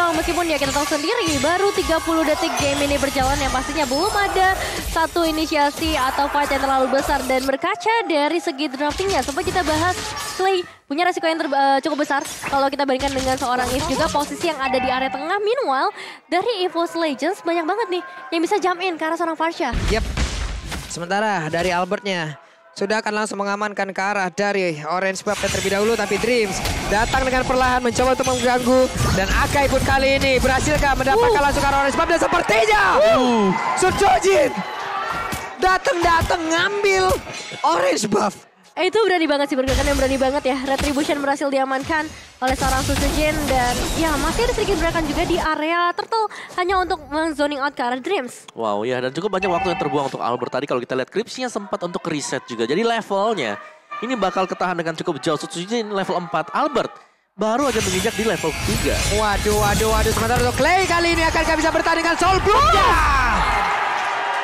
dong. Meskipun ya kita tahu sendiri baru 30 detik game ini berjalan yang pastinya belum ada satu inisiasi atau fight yang terlalu besar. Dan berkaca dari segi draftingnya, sempat kita bahas Clay punya resiko yang cukup besar kalau kita bandingkan dengan seorang If juga posisi yang ada di area tengah. Meanwhile dari EVOS Legends banyak banget nih yang bisa jump in ke arah seorang Farsha. Yep. Sementara dari Albertnya sudah akan langsung mengamankan ke arah dari Orange Buff terlebih dahulu. Tapi Dreams datang dengan perlahan mencoba untuk mengganggu. Dan Akai pun kali ini berhasilkah mendapatkan langsung ke arah Orange Buff. Dan sepertinya Suchojin datang ngambil Orange Buff. Itu berani banget sih, pergerakan yang berani banget ya. Retribution berhasil diamankan oleh seorang Suchojin. Dan ya masih ada sedikit gerakan juga di area Turtle hanya untuk zoning out ke arah Dreams. Wow ya, dan cukup banyak waktu yang terbuang untuk Albert tadi. Kalau kita lihat Cripsnya sempat untuk reset juga. Jadi levelnya ini bakal ketahan dengan cukup jauh. Suchojin level 4, Albert baru aja menginjak di level 3. Waduh. Sementara untuk Clay kali ini akankah bisa bertahan dengan Soul Bloom-nya?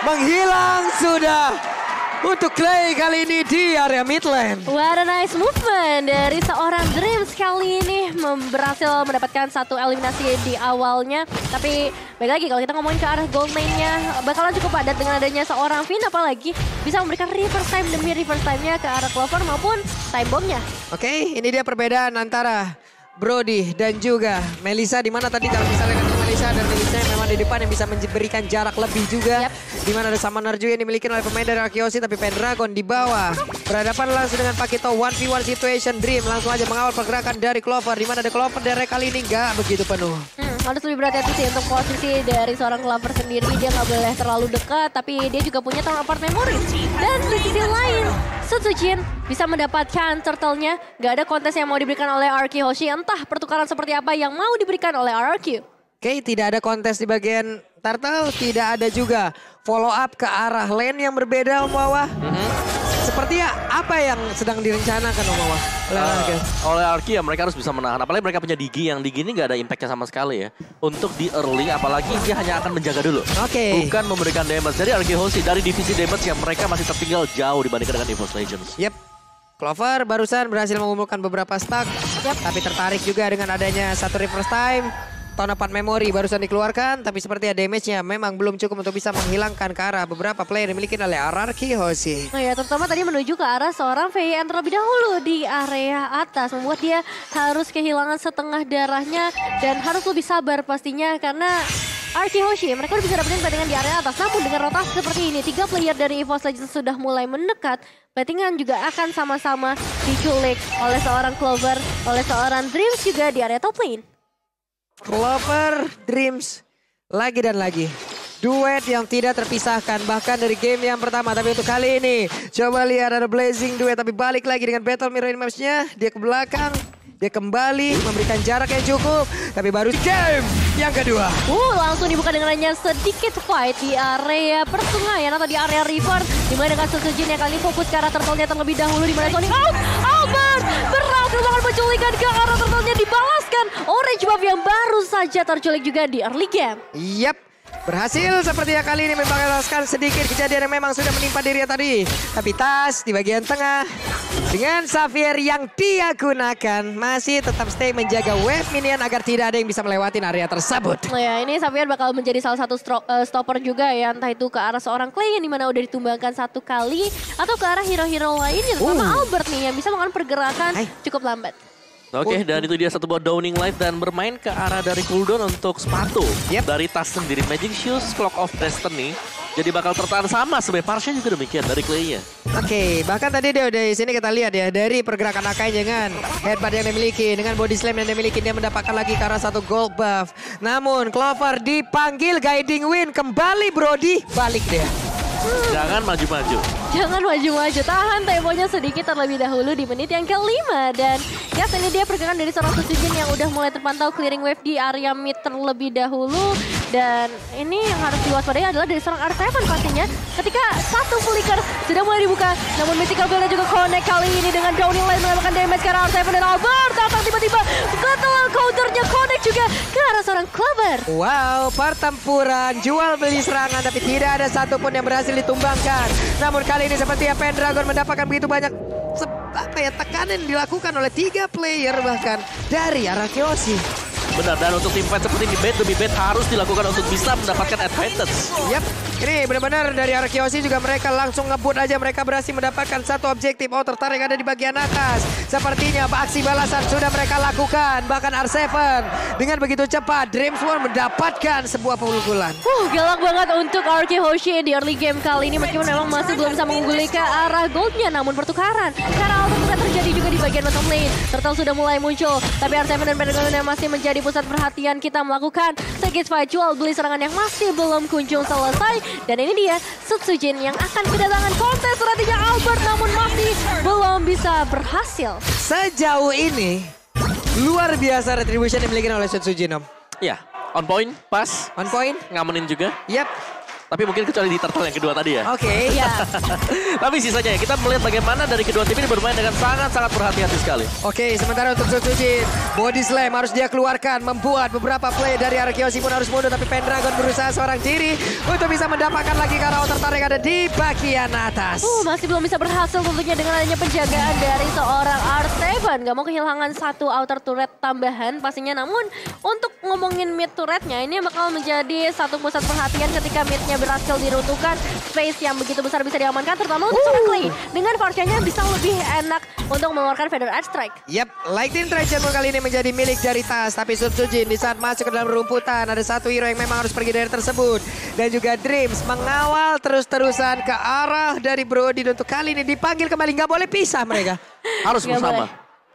Menghilang sudah untuk Clay kali ini di area mid lane. What a nice movement dari seorang Dreams kali ini berhasil mendapatkan satu eliminasi di awalnya. Tapi baik lagi kalau kita ngomongin ke arah gold lane-nya bakalan cukup padat dengan adanya seorang Finn, apalagi bisa memberikan reverse time demi reverse time-nya ke arah Clover maupun time bomb-nya. Oke, ini dia perbedaan antara Brody dan juga Melissa. Dimana tadi kalau misalnya dengan Melissa dan Melissa memang di depan yang bisa memberikan jarak lebih juga. Dimana ada Summoner juga yang dimiliki oleh pemain dari Arkeosi. Tapi Pendragon di bawah berhadapan langsung dengan Pakito 1v1 situation. Dream langsung aja mengawal pergerakan dari Clover. Dimana ada Clover dari kali ini nggak begitu penuh. Harus lebih berhati-hati sih untuk posisi dari seorang Clover sendiri. Dia nggak boleh terlalu dekat, tapi dia juga punya turn apart memory. Dan di sisi lain, Suchojin bisa mendapatkan turtle-nya. Gak ada kontes yang mau diberikan oleh RQ Hoshi. Entah pertukaran seperti apa yang mau diberikan oleh RQ. Oke, tidak ada kontes di bagian turtle. Tidak ada juga follow up ke arah lane yang berbeda, Om Wawa. Sepertinya apa yang sedang direncanakan, Om Wawa? Oleh Arki ya mereka harus bisa menahan. Apalagi mereka punya Digi yang Digi ini gak ada impactnya sama sekali ya. Untuk di early apalagi dia hanya akan menjaga dulu. Bukan memberikan damage. Jadi Arki Hoshi dari divisi damage yang mereka masih tertinggal jauh dibandingkan dengan EVOS Legends. Yep. Clover barusan berhasil mengumpulkan beberapa stack. Tapi tertarik juga dengan adanya satu reverse time. Tonapan memori barusan dikeluarkan, tapi sepertinya damage-nya memang belum cukup untuk bisa menghilangkan ke arah beberapa player yang dimiliki oleh RRQ Hoshi. Oh ya, terutama tadi menuju ke arah seorang VN terlebih dahulu di area atas. Membuat dia harus kehilangan setengah darahnya dan harus lebih sabar pastinya karena RQ Hoshi mereka udah bisa dapetin battingan di area atas. Namun dengan rotasi seperti ini, 3 player dari EVOS Legends sudah mulai mendekat. Battingan juga akan sama-sama diculik oleh seorang Clover, oleh seorang Dreams juga di area top lane. Clover, Dreams, lagi dan lagi. Duet yang tidak terpisahkan bahkan dari game yang pertama. Tapi untuk kali ini, coba lihat ada Blazing Duet. Tapi balik lagi dengan Battle Mirror Image-nya. Dia ke belakang, dia kembali memberikan jarak yang cukup. Tapi baru game yang kedua. Langsung dibuka dengan hanya sedikit fight di area persungayan atau di area river. Dimana dengan Suchojin yang kali ini fokus ke arah turtle-nya terlebih dahulu. Dimana Sonic out, Albert berhasil banget menculikan ke arah turtle-nya, dibalaskan Orange Buff yang baru saja terculik juga di early game. Yap, berhasil sepertinya kali ini membalaskan sedikit kejadian yang memang sudah menimpa dirinya tadi. Tapi Tas di bagian tengah dengan Xavier yang dia gunakan masih tetap stay menjaga wave minion agar tidak ada yang bisa melewati area tersebut. Ya, ini Xavier bakal menjadi salah satu stopper juga ya, entah itu ke arah seorang Clay yang dimana udah ditumbangkan satu kali atau ke arah hero-hero lainnya, terutama Albert nih yang bisa melakukan pergerakan cukup lambat. Oke, dan itu dia satu buah Downing Light dan bermain ke arah dari cooldown untuk sepatu. Dari Tas sendiri, Magic Shoes, Clock of Destiny. Jadi bakal tertahan sama sebenarnya. Parsha juga demikian dari Clay-nya. Oke, bahkan tadi dia udah di sini kita lihat ya dari pergerakan Akai dengan headbutt yang dimiliki, dengan body slam yang dimiliki, dia mendapatkan lagi ke arah satu gold buff. Namun Clover dipanggil guiding win, kembali Brody, balik dia. Jangan maju-maju. Jangan maju-maju, tahan temponya sedikit terlebih dahulu di menit yang kelima. Dan ya ini dia pergerakan dari seorang Suchojin yang udah mulai terpantau clearing wave di area mid terlebih dahulu. Dan ini yang harus diwaspadai adalah dari seorang R7 pastinya. Ketika satu flicker sudah mulai dibuka, namun Mythical Veil juga connect kali ini dengan Downing Light mendapatkan damage ke arah R7 dan Albert datang tiba-tiba ketelan counternya connect juga ke arah seorang Clover. Wow, pertempuran jual beli serangan tapi tidak ada satupun yang berhasil ditumbangkan. Namun kali ini sepertinya Pendragon mendapatkan begitu banyak tekanan yang dilakukan oleh 3 player bahkan dari arah Kyoshi. Benar, dan untuk tim fight seperti ini bait demi bait harus dilakukan untuk bisa mendapatkan advantage. Yap, ini benar-benar dari Arkeosi juga mereka langsung ngebut aja. Mereka berhasil mendapatkan satu objektif. Oh, tertarik ada di bagian atas. Sepertinya aksi balasan sudah mereka lakukan. Bahkan R7 dengan begitu cepat Dreams One mendapatkan sebuah pukulan. Galak banget untuk RK Hoshi di early game kali ini. Meskipun memang masih belum bisa mengungguli ke arah goldnya. Namun pertukaran karena auto terjadi juga di bagian bottom lane. Turtle sudah mulai muncul. Tapi R7 dan Pentagon yang masih menjadi pusat perhatian. Kita melakukan sedikit fight jual beli serangan yang masih belum kunjung selesai. Dan ini dia Sutsujin yang akan kedatangan kontes strateginya Albert. Namun masih belum bisa berhasil. Sejauh ini luar biasa retribution yang dimiliki oleh Sutsujin, Om. Ya, on point, pas. On point. Ngamenin juga. Yap. Tapi mungkin kecuali di turtle yang kedua tadi ya. Oke. Ya. Tapi sisanya ya, kita melihat bagaimana dari kedua tim ini bermain dengan sangat-sangat berhati-hati sekali. Oke, sementara untuk Sutsujin, body slam harus dia keluarkan. Membuat beberapa play dari Arkeosi pun harus mundur. Tapi Pendragon berusaha seorang diri untuk bisa mendapatkan lagi karena tertarik ada di bagian atas. Masih belum bisa berhasil tentunya dengan adanya penjagaan dari seorang R7. Gak mau kehilangan satu outer turret tambahan pastinya. Namun untuk ngomongin mid turretnya ini bakal menjadi satu pusat perhatian ketika midnya berhasil diruntuhkan. Space yang begitu besar bisa diamankan terutama untuk seorang Clay. Dengan Varsha-nya bisa lebih enak untuk mengeluarkan Feather Edge Strike. Yap, Lightning Trajan kali ini menjadi milik dari Tas. Tapi Sutsujin di saat masuk ke dalam rumputan ada satu hero yang memang harus pergi dari tersebut. Dan juga Dreams mengawal terus-terusan ke arah dari Brody. Untuk kali ini dipanggil kembali, nggak boleh pisah mereka. Harus bersama.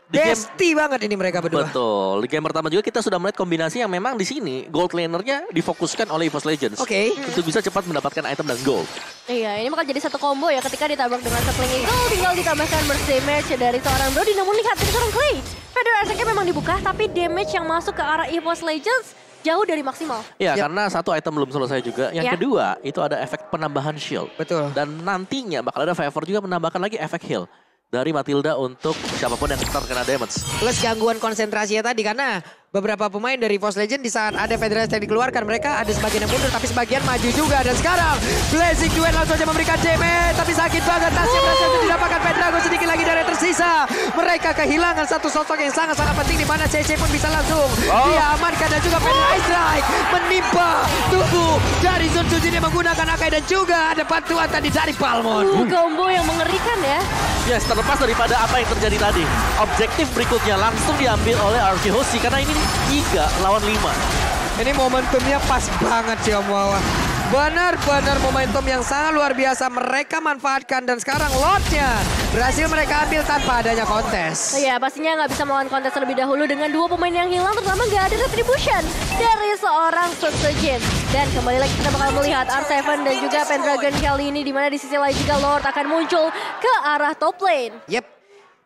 Besti banget ini mereka berdua. Betul. Di game pertama juga kita sudah melihat kombinasi yang memang di sini gold lanernya difokuskan oleh EVOS Legends. Oke. Untuk bisa cepat mendapatkan item dan gold. Iya, ini bakal jadi satu combo ya ketika ditabrak dengan Sapling Eagle. Tinggal ditambahkan burst damage dari seorang Brody. Namun lihat dari seorang Clay. Feather Edge memang dibuka tapi damage yang masuk ke arah EVOS Legends jauh dari maksimal. Iya, karena satu item belum selesai juga. Yang kedua, itu ada efek penambahan shield. Betul. Dan nantinya bakal ada Favor juga menambahkan lagi efek heal dari Matilda untuk siapapun yang terkena damage. Plus gangguan konsentrasinya tadi karena beberapa pemain dari EVOS Legends di saat ada Federasi yang dikeluarkan mereka ada sebagian yang mundur tapi sebagian maju juga. Dan sekarang Blazing Duet langsung saja memberikan damage tapi sakit banget. Tasnya berhasil untuk didapatkan Pendragon sedikit lagi dari tersisa. Mereka kehilangan satu sosok yang sangat-sangat penting di mana CC pun bisa langsung diamankan dan juga Feather Strike menimpa tubuh dari Sutsujin yang menggunakan Akai dan juga ada bantuan tadi dari Palmon. Combo yang mengerikan ya. Yes, terlepas daripada apa yang terjadi tadi. Objektif berikutnya langsung diambil oleh RK Hoshi karena ini 3 lawan 5. Ini momentumnya pas banget sih Om Wawa. Benar-benar momentum yang sangat luar biasa mereka manfaatkan dan sekarang Lordnya berhasil mereka ambil tanpa adanya kontes. Iya, pastinya nggak bisa melawan kontes terlebih dahulu dengan dua pemain yang hilang, terutama nggak ada retribution dari seorang Sutsujin. Dan kembali lagi kita bakal melihat R7 dan juga Pendragon kali ini, di mana di sisi lain juga Lord akan muncul ke arah top lane. Yep,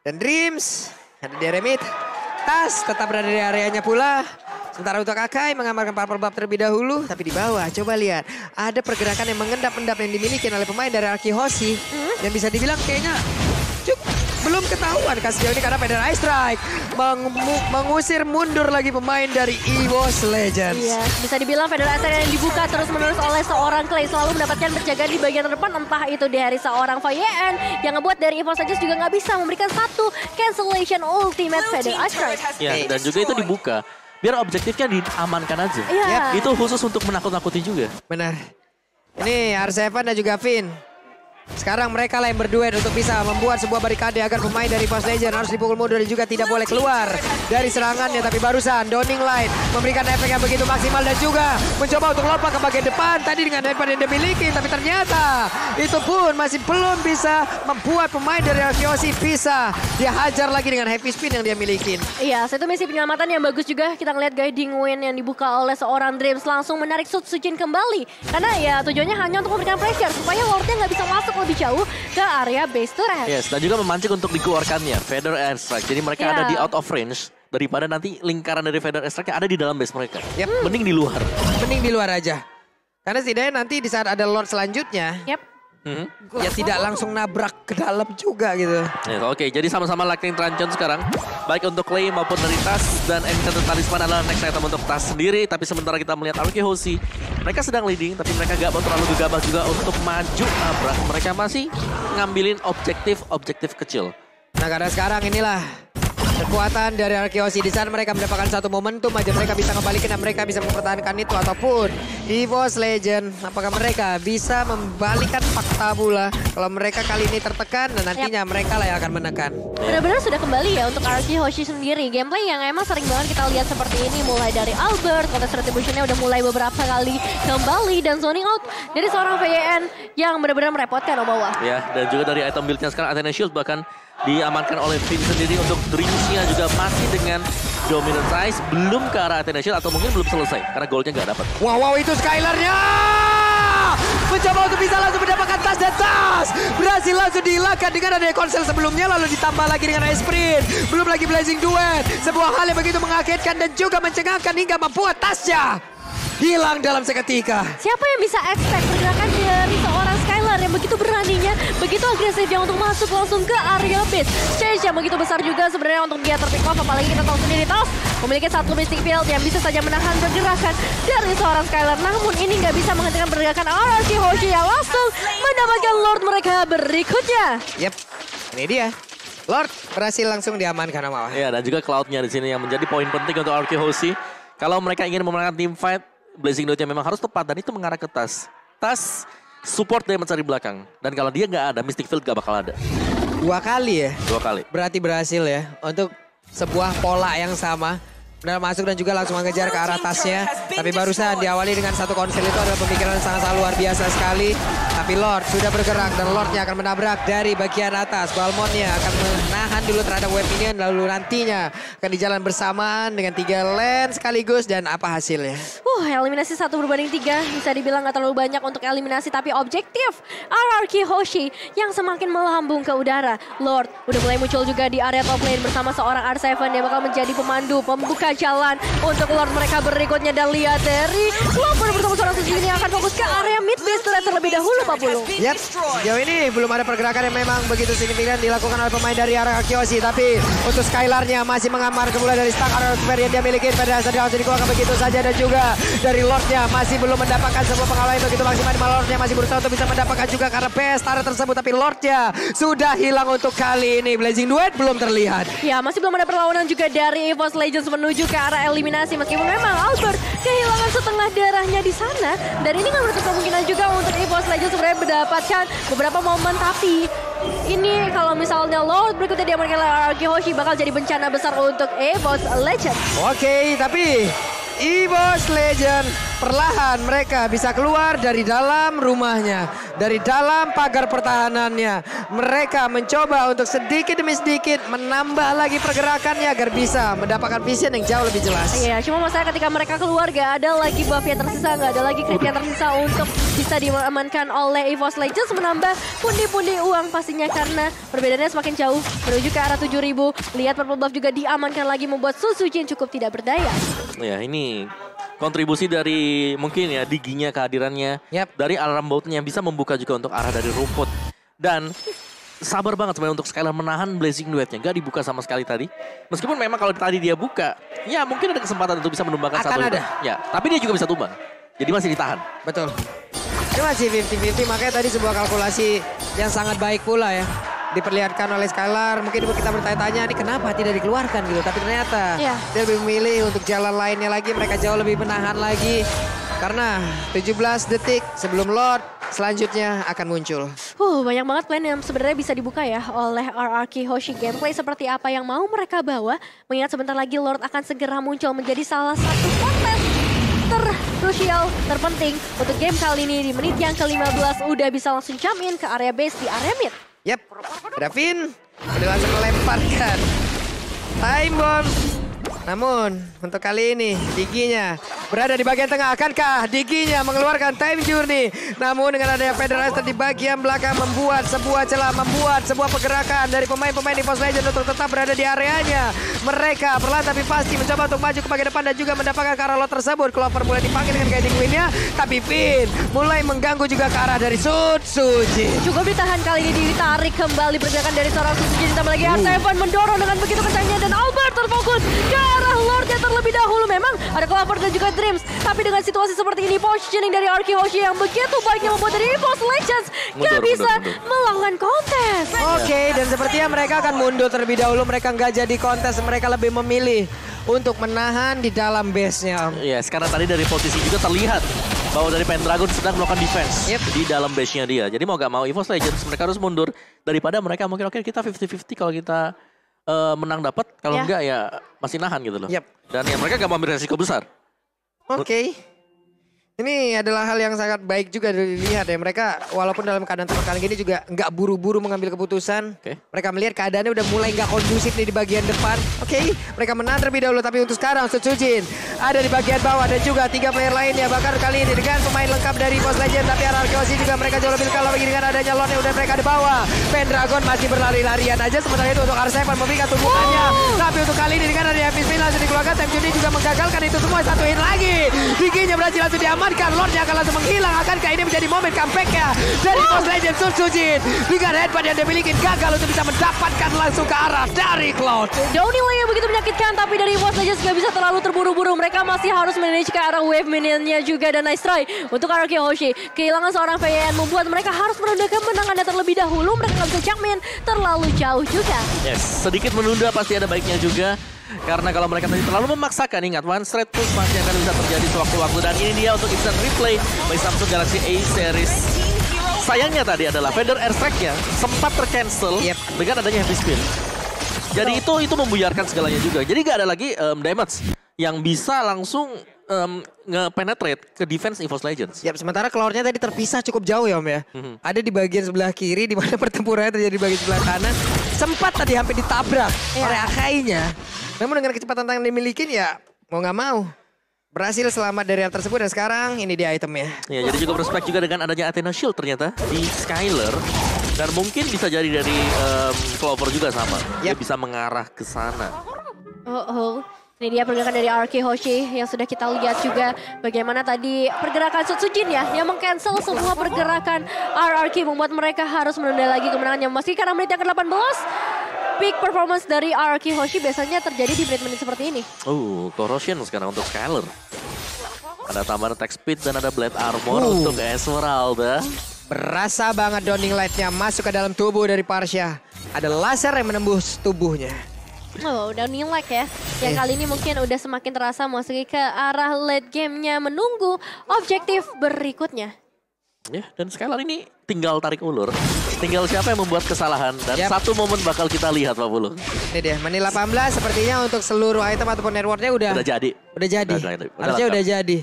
dan Dreams ada di area mid. Tas tetap berada di areanya pula. Sementara untuk Akai mengamalkan Purple Buff terlebih dahulu. Tapi di bawah coba lihat. Ada pergerakan yang mengendap-endap yang dimiliki oleh pemain dari RK Hoshi. Dan bisa dibilang kayaknya belum ketahuan sejauh ini karena Feather Edge Strike mengusir mundur lagi pemain dari EVOS Legends. Iya, bisa dibilang Feather Edge Strike yang dibuka terus-menerus oleh seorang Clay selalu mendapatkan penjagaan di bagian depan, entah itu dari seorang Fayen yang ngebuat dari EVOS Legends juga nggak bisa memberikan satu cancellation ultimate Feather Edge Strike. Ya, dan juga itu dibuka biar objektifnya diamankan aja. Iya. Itu khusus untuk menakut-nakuti juga. Benar. Ini R7 dan juga Finn. Sekarang mereka lah yang berduet untuk bisa membuat sebuah barikade agar pemain dari EVOS Legends harus dipukul mundur dan juga tidak boleh keluar dari serangannya. Tapi barusan Downing Light memberikan efek yang begitu maksimal dan juga mencoba untuk lompat ke bagian depan tadi dengan headbutt yang dimiliki. Tapi ternyata itu pun masih belum bisa membuat pemain dari RK Hoshi bisa dia hajar lagi dengan heavy spin yang dia miliki. Iya, satu misi penyelamatan yang bagus juga. Kita ngeliat guiding win yang dibuka oleh seorang Dreams langsung menarik Sutsujin kembali. Karena ya tujuannya hanya untuk memberikan pressure supaya Lordnya nggak bisa masuk lebih jauh ke area base turret. Yes, dan juga memancing untuk dikeluarkannya Feather Edge Strike. Jadi mereka ada di out of range daripada nanti lingkaran dari Feather Edge Strike ada di dalam base mereka. Mending di luar. Mending di luar aja. Karena setidaknya nanti di saat ada Lord selanjutnya. Ya tidak langsung nabrak ke dalam juga gitu. Yes, oke, jadi sama-sama Lightning Truncheon sekarang. Baik untuk Clay maupun dari Tas. Dan Enchanted Talisman adalah next item untuk Tas sendiri. Tapi sementara kita melihat RK Hoshi, mereka sedang leading tapi mereka gak mau terlalu gegabah juga untuk maju nabrak. Mereka masih ngambilin objektif kecil. Nah karena sekarang inilah Kekuatan dari Arkeosi di sana mereka mendapatkan satu momentum aja mereka bisa kembalikan dan mereka bisa mempertahankan itu ataupun EVOS Legend apakah mereka bisa membalikan fakta pula kalau mereka kali ini tertekan dan nantinya mereka lah yang akan menekan. Benar-benar sudah kembali ya untuk RK Hoshi sendiri. Gameplay yang emang sering banget kita lihat seperti ini mulai dari Albert, Contest Retribution-nya udah mulai beberapa kali kembali dan zoning out dari seorang VYN yang benar-benar merepotkan Omawa. Ya, dan juga dari item build-nya sekarang Athena Shield bahkan diamankan oleh Finn sendiri untuk Dreams-nya juga masih dengan Dominant Rise belum ke arah Athena Shield atau mungkin belum selesai karena goldnya nggak dapat. Wow, itu Skylar-nya mencoba untuk bisa langsung mendapatkan tas dan tas berhasil langsung dihilangkan dengan adanya konsel sebelumnya lalu ditambah lagi dengan Ice Sprint belum lagi Blazing Duet sebuah hal yang begitu mengagetkan dan juga mencengangkan hingga membuat tasnya hilang dalam seketika. Siapa yang bisa expect pergerakan dari seorang Skylar yang begitu beraninya, begitu agresifnya untuk masuk langsung ke area base. Change yang begitu besar juga sebenarnya untuk dia terpick off, apalagi kita tahu sendiri Tas memiliki satu Mystic Field yang bisa saja menahan pergerakan dari seorang Skylar. Namun ini nggak bisa menghentikan pergerakan RRQ Hoshi yang langsung mendapatkan Lord mereka berikutnya. Yep, ini dia. Lord berhasil langsung diamankan sama. Ya, dan juga Cloud-nya di sini yang menjadi poin penting untuk RRQ Hoshi. Kalau mereka ingin memenangkan team fight, Blazing Duet-nya memang harus tepat dan itu mengarah ke Tas. Tas support dia mencari belakang. Dan kalau dia nggak ada, Mystic Field nggak bakal ada. 2 kali ya? 2 kali. Berarti berhasil ya untuk sebuah pola yang sama. Benar masuk dan juga langsung mengejar ke arah tasnya. Tapi barusan diawali dengan satu konsel itu adalah pemikiran yang sangat luar biasa sekali. Tapi Lord sudah bergerak dan Lordnya akan menabrak dari bagian atas. Balmonnya akan menahan dulu terhadap web minion. Lalu nantinya akan dijalan bersamaan dengan 3 lane sekaligus. Dan apa hasilnya? Eliminasi 1 berbanding 3. Bisa dibilang gak terlalu banyak untuk eliminasi. Tapi objektif RRQ Hoshi yang semakin melambung ke udara. Lord udah mulai muncul juga di area top lane bersama seorang R7. Dia bakal menjadi pemandu, pembuka jalan untuk Lord mereka berikutnya. Dan lihat dari Lover bersama seorang sejauh ini akan fokus ke area mid base terlebih dahulu Pak Pulu. Yap, sejauh ini belum ada pergerakan yang memang begitu signifikan dilakukan oleh pemain dari RRQ Hoshi. Tapi untuk Skylar-nya masih mengamar kembali dari stang RRQ yang dia miliki. Pada saat langsung dikeluarkan begitu saja. Dan juga dari Lord-nya masih belum mendapatkan sebuah pengalaman yang begitu maksimal. Lord-nya masih berusaha untuk bisa mendapatkan juga karena PS Tara tersebut. Tapi Lord-nya sudah hilang untuk kali ini. Blazing Duet belum terlihat. Ya, masih belum ada perlawanan juga dari EVOS Legends menuju ke arah eliminasi. Meskipun memang Albert kehilangan setengah darahnya di sana. Dan ini kan menutup kemungkinan juga untuk EVOS Legends sebenarnya mendapatkan beberapa momen. Tapi ini kalau misalnya Lord berikutnya diamankan oleh RRQ Hoshi bakal jadi bencana besar untuk EVOS Legends. Oke, tapi EVOS Legends perlahan mereka bisa keluar dari dalam rumahnya, dari dalam pagar pertahanannya. Mereka mencoba untuk sedikit demi sedikit menambah lagi pergerakannya agar bisa mendapatkan vision yang jauh lebih jelas. Iya, cuma masalah ketika mereka keluar gak ada lagi buff yang tersisa, gak ada lagi creep yang tersisa untuk bisa diamankan oleh EVOS Legends, menambah pundi-pundi uang pastinya karena perbedaannya semakin jauh menuju ke arah 7.000. Lihat purple buff juga diamankan lagi membuat Su Sujin cukup tidak berdaya. Ya, ini kontribusi dari mungkin ya Diginya kehadirannya. Dari alarm boutnya bisa membuka juga untuk arah dari rumput. Dan sabar banget sebenarnya untuk Skylar menahan Blazing Duet-nya. Gak dibuka sama sekali tadi. Meskipun memang kalau tadi dia buka, ya mungkin ada kesempatan untuk bisa menumbangkan satu. Ada. Ya, tapi dia juga bisa tumbang. Jadi masih ditahan. Betul. Ini masih 50-50, makanya tadi sebuah kalkulasi yang sangat baik pula ya. Diperlihatkan oleh Skylar, mungkin kita bertanya-tanya ini kenapa tidak dikeluarkan gitu. Tapi ternyata dia lebih memilih untuk jalan lainnya lagi, mereka jauh lebih menahan lagi. Karena 17 detik sebelum Lord selanjutnya akan muncul. Banyak banget plan yang sebenarnya bisa dibuka ya oleh RRQ Hoshi. Gameplay seperti apa yang mau mereka bawa, mengingat sebentar lagi Lord akan segera muncul menjadi salah satu konten terkrusial, terpenting untuk game kali ini. Di menit yang ke-15 udah bisa langsung jump in ke area base di area mid. Yap, Davin udah langsung melemparkan time bomb. Namun untuk kali ini Diginya berada di bagian tengah. Akankah Diginya mengeluarkan time journey? Namun dengan adanya Federalizer di bagian belakang membuat sebuah celah, membuat sebuah pergerakan dari pemain-pemain EVOS Legends untuk tetap berada di areanya. Mereka perlahan tapi pasti mencoba untuk maju ke bagian depan dan juga mendapatkan ke arah lot tersebut. Clover mulai dipanggil dengan guiding win-nya, tapi Finn mulai mengganggu juga ke arah dari Sujin. Cukup ditahan kali ini, ditarik kembali pergerakan dari seorang Sujin. Ditambah lagi R7 mendorong dengan begitu kencangnya dan Albert terfokus ke arah Lord yang terlebih dahulu. Memang ada Clover dan juga Dreams. Tapi dengan situasi seperti ini, positioning dari RQ Hoshi yang begitu baiknya membuat dari EVOS Legends gak bisa melawan kontes. Oke, dan sepertinya mereka akan mundur terlebih dahulu. Mereka nggak jadi kontes, mereka lebih memilih untuk menahan di dalam base-nya. Yes, karena tadi dari posisi juga terlihat bahwa dari Pendragon sedang melakukan defense di dalam base-nya dia. Jadi mau gak mau EVOS Legends mereka harus mundur daripada mereka mungkin oke kita 50-50 kalau kita menang dapat, kalau enggak ya masih nahan gitu loh. Dan ya mereka gak mau ambil resiko besar. Oke. Ini adalah hal yang sangat baik juga dilihat ya. Mereka walaupun dalam keadaan tertekan gini juga nggak buru-buru mengambil keputusan. Mereka melihat keadaannya udah mulai nggak kondusif nih di bagian depan. Mereka menang terlebih dahulu. Tapi untuk sekarang Sutsujin ada di bagian bawah. Dan juga 3 player lainnya. Bahkan kali ini dengan pemain lengkap dari EVOS Legends. Tapi RRQ juga mereka jauh lebih kalah lagi dengan adanya Lord yang udah mereka di bawah. Pendragon masih berlari-larian aja. Sementara itu untuk R7 memberikan tumpukannya. Tapi untuk kali ini dengan adanya Happy Spin langsung dikeluarkan. Time Juni juga menggagalkan itu semua. Satu hit lagi. Giginya berhasil langsung diamankan. Lordnya akan langsung menghilang. Akankah ini menjadi momen comeback-nya dari EVOS Legends Sutsujin dengan headbutt yang dimiliki gagal untuk bisa mendapatkan langsung ke arah dari Cloud. Downhill yang begitu menyakitkan, tapi dari EVOS Legends gak bisa terlalu terburu-buru. Mereka masih harus manage ke arah wave minionnya juga, dan nice try untuk RRQ Hoshi. Kehilangan seorang VN membuat mereka harus menunda kemenangannya terlebih dahulu. Mereka gak bisa Jackman terlalu jauh juga. Yes, sedikit menunda pasti ada baiknya juga. Karena kalau mereka tadi terlalu memaksakan, ingat one straight push masih akan bisa terjadi sewaktu-waktu. Dan ini dia untuk instant replay bagi Samsung Galaxy A series. Sayangnya tadi adalah Feather Airstrike-nya sempat tercancel dengan adanya Heavy Spin. Jadi itu membuyarkan segalanya juga. Jadi gak ada lagi damage yang bisa langsung nge-penetrate ke defense EVOS Legends. Sementara Cloud-nya tadi terpisah cukup jauh ya Om ya. Ada di bagian sebelah kiri di mana pertempurannya terjadi di bagian sebelah kanan. Sempat tadi hampir ditabrak oleh Akai-nya. Namun dengan kecepatan yang dimiliki ya mau nggak mau berhasil selamat dari hal tersebut. Dan sekarang ini dia itemnya. Ya, jadi cukup respect juga dengan adanya Athena Shield ternyata di Skyler. Dan mungkin bisa jadi dari Clover juga sama. Dia bisa mengarah ke sana. Ini dia pergerakan dari RRQ Hoshi yang sudah kita lihat juga bagaimana tadi pergerakan Sutsujin ya yang meng-cancel semua pergerakan RRQ membuat mereka harus menunda lagi kemenangannya. Meski karena menit yang ke-18 peak performance dari RRQ Hoshi biasanya terjadi di menit-menit seperti ini. Corrosion sekarang untuk Skyler. Ada tambahan attack speed dan ada blade armor untuk Esmeralda. Berasa banget Dawning Light-nya masuk ke dalam tubuh dari Parsha. Ada laser yang menembus tubuhnya. Dawning Light ya. Yang kali ini mungkin udah semakin terasa memasuki ke arah late game-nya menunggu objektif berikutnya. Ya, dan Skyler ini tinggal tarik ulur. Tinggal siapa yang membuat kesalahan. Dan satu momen bakal kita lihat Pak Bulu. Ini dia, menit 18 sepertinya untuk seluruh item ataupun networknya udah jadi. Harusnya udah jadi.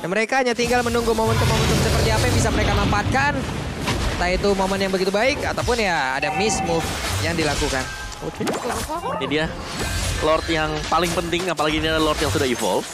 Dan mereka hanya tinggal menunggu momentum-momentum seperti apa yang bisa mereka manfaatkan. Entah itu momen yang begitu baik ataupun ya ada miss move yang dilakukan. Ini dia Lord yang paling penting, apalagi ini adalah Lord yang sudah evolve.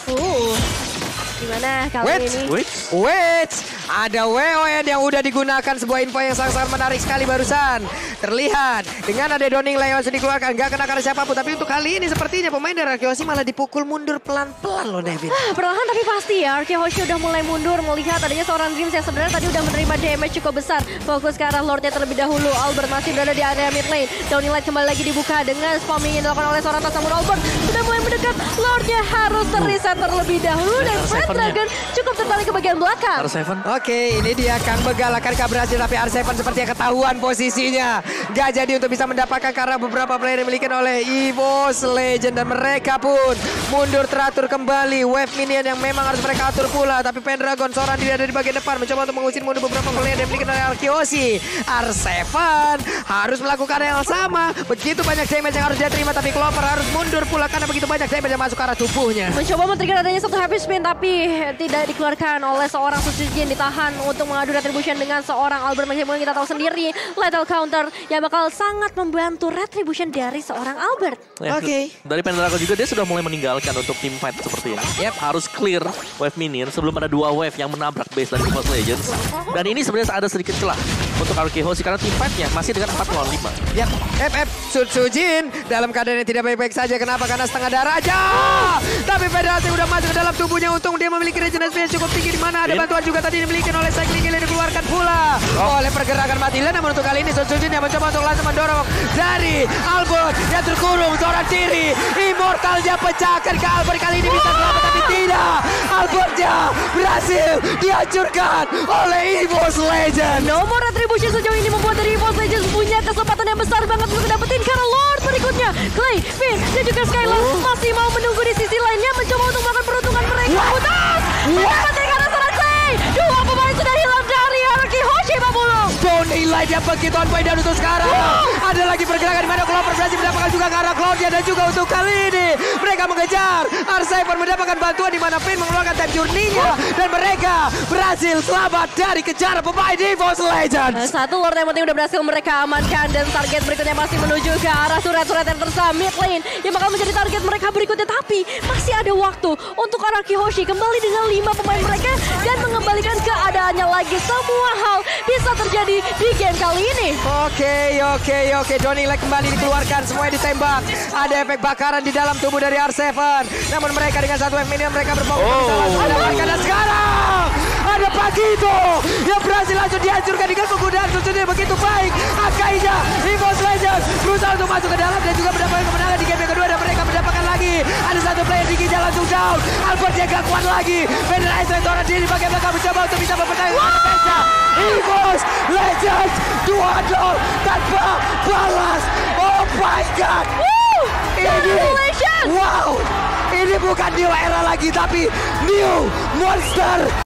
Gimana kali ini? Wait, ada WON yang udah digunakan, sebuah info yang sangat-sangat menarik sekali barusan. Terlihat dengan ada Dawning Light langsung dikeluarkan, gak kena karena siapapun. Tapi untuk kali ini sepertinya pemain dari RRQ Hoshi malah dipukul mundur pelan-pelan loh Devin. Perlahan tapi pasti ya, RRQ Hoshi udah mulai mundur melihat adanya seorang Dreams yang sebenarnya tadi udah menerima damage cukup besar. Fokus ke arah Lordnya terlebih dahulu. Albert masih berada di area mid lane. Dawning Light kembali lagi dibuka dengan spamming yang dilakukan oleh seorang Tasamur. Albert sudah mulai mendekat. Lordnya harus terreset terlebih dahulu dan Dragon cukup tertarik ke bagian belakang. Oke, ini dia Kang Begal akankah berhasil, tapi R7 sepertinya ketahuan posisinya. Gak jadi untuk bisa mendapatkan karena beberapa player yang dimiliki oleh EVOS Legends. Dan mereka pun mundur teratur kembali. Wave minion yang memang harus mereka atur pula. Tapi Pendragon seorang diri ada di bagian depan mencoba untuk mengusir mundur beberapa player yang dimiliki oleh RRQ Hoshi. R7 harus melakukan yang sama. Begitu banyak damage yang harus dia terima, tapi Clover harus mundur pula karena begitu banyak damage yang masuk ke arah tubuhnya. Mencoba men-trigger adanya satu Happy Spin tapi tidak dikeluarkan oleh seorang Sutsujin, ditahan untuk mengadu retribution dengan seorang Albert. Meskipun kita tahu sendiri lethal counter yang bakal sangat membantu retribution dari seorang Albert. Dari Pendragon juga dia sudah mulai meninggalkan untuk team fight seperti ini. Harus clear wave minion sebelum ada 2 wave yang menabrak base dari EVOS Legends. Dan ini sebenarnya ada sedikit celah untuk RK Hoshi karena team fight-nya masih dengan 4 lawan 5. Yap, FF Sujin dalam keadaan yang tidak baik-baik saja. Kenapa? Karena setengah darah aja. Tapi Federasi udah masuk ke dalam tubuhnya. Untung dia memiliki regenerasi yang cukup tinggi. Di mana ada bantuan juga tadi dimiliki oleh Cycling Kill yang dikeluarkan pula oleh pergerakan Matilda. Namun untuk kali ini Sujin yang mencoba untuk langsung mendorong dari Albert yang terkurung seorang diri. Immortalnya pecahkan ke Albert, kali ini bisa selamat tapi tidak. Albertnya berhasil dihancurkan oleh EVOS Legend. Nomor retribution sejauh ini membuat dari EVOS Legends punya kesempatan yang besar banget untuk dapetin karena Lord berikutnya. Clay, Finn, dan juga Skylar masih mau menunggu di sisi lainnya mencoba untuk melakukan peruntungan mereka. Putus! Mendapatkan karena selesai. Dua pemain sudah hilang dari RK Hoshi Babulung. Bone Elite yang begitu on point dan untuk sekarang. Ada lagi pergerakan di mana Clover berhasil mendapatkan juga ke arah Claudia dan juga untuk kali ini mereka mengejar. R7 mendapatkan bantuan di mana Finn mengeluarkan time journey-nya dan mereka berhasil selamat dari kejaran pemain EVOS Legends. Satu Lord yang penting udah berhasil mereka amankan dan target berikutnya masih menuju ke arah surat-surat yang tersam mid lane yang bakal menjadi target mereka berikutnya, tapi masih ada waktu untuk RK Hoshi kembali dengan 5 pemain mereka dan mengembalikan keadaannya lagi. Semua hal bisa terjadi di game kali ini. Oke. Donny Leg kembali dikeluarkan, semuanya ditembak. Ada efek bakaran di dalam tubuh dari R7. Namun mereka dengan satu efek minion mereka berfokus bisa langsung mendapatkan. Dan sekarang ada Pagito yang berhasil langsung dihancurkan dengan penggunaan susunya begitu baik. Akainya EVOS Legends berusaha untuk masuk ke dalam dan juga mendapatkan kemenangan di game yang kedua dan mereka mendapatkan lagi. Ada satu player di Giza langsung down. Albert yang gak kuat lagi. Federer Ezreal seorang diri di bagian belakang mencoba untuk bisa mempertahankan defense-nya. EVOS Legends 2-0 tanpa balas. Oh my god. Ini bukan new era lagi tapi new monster.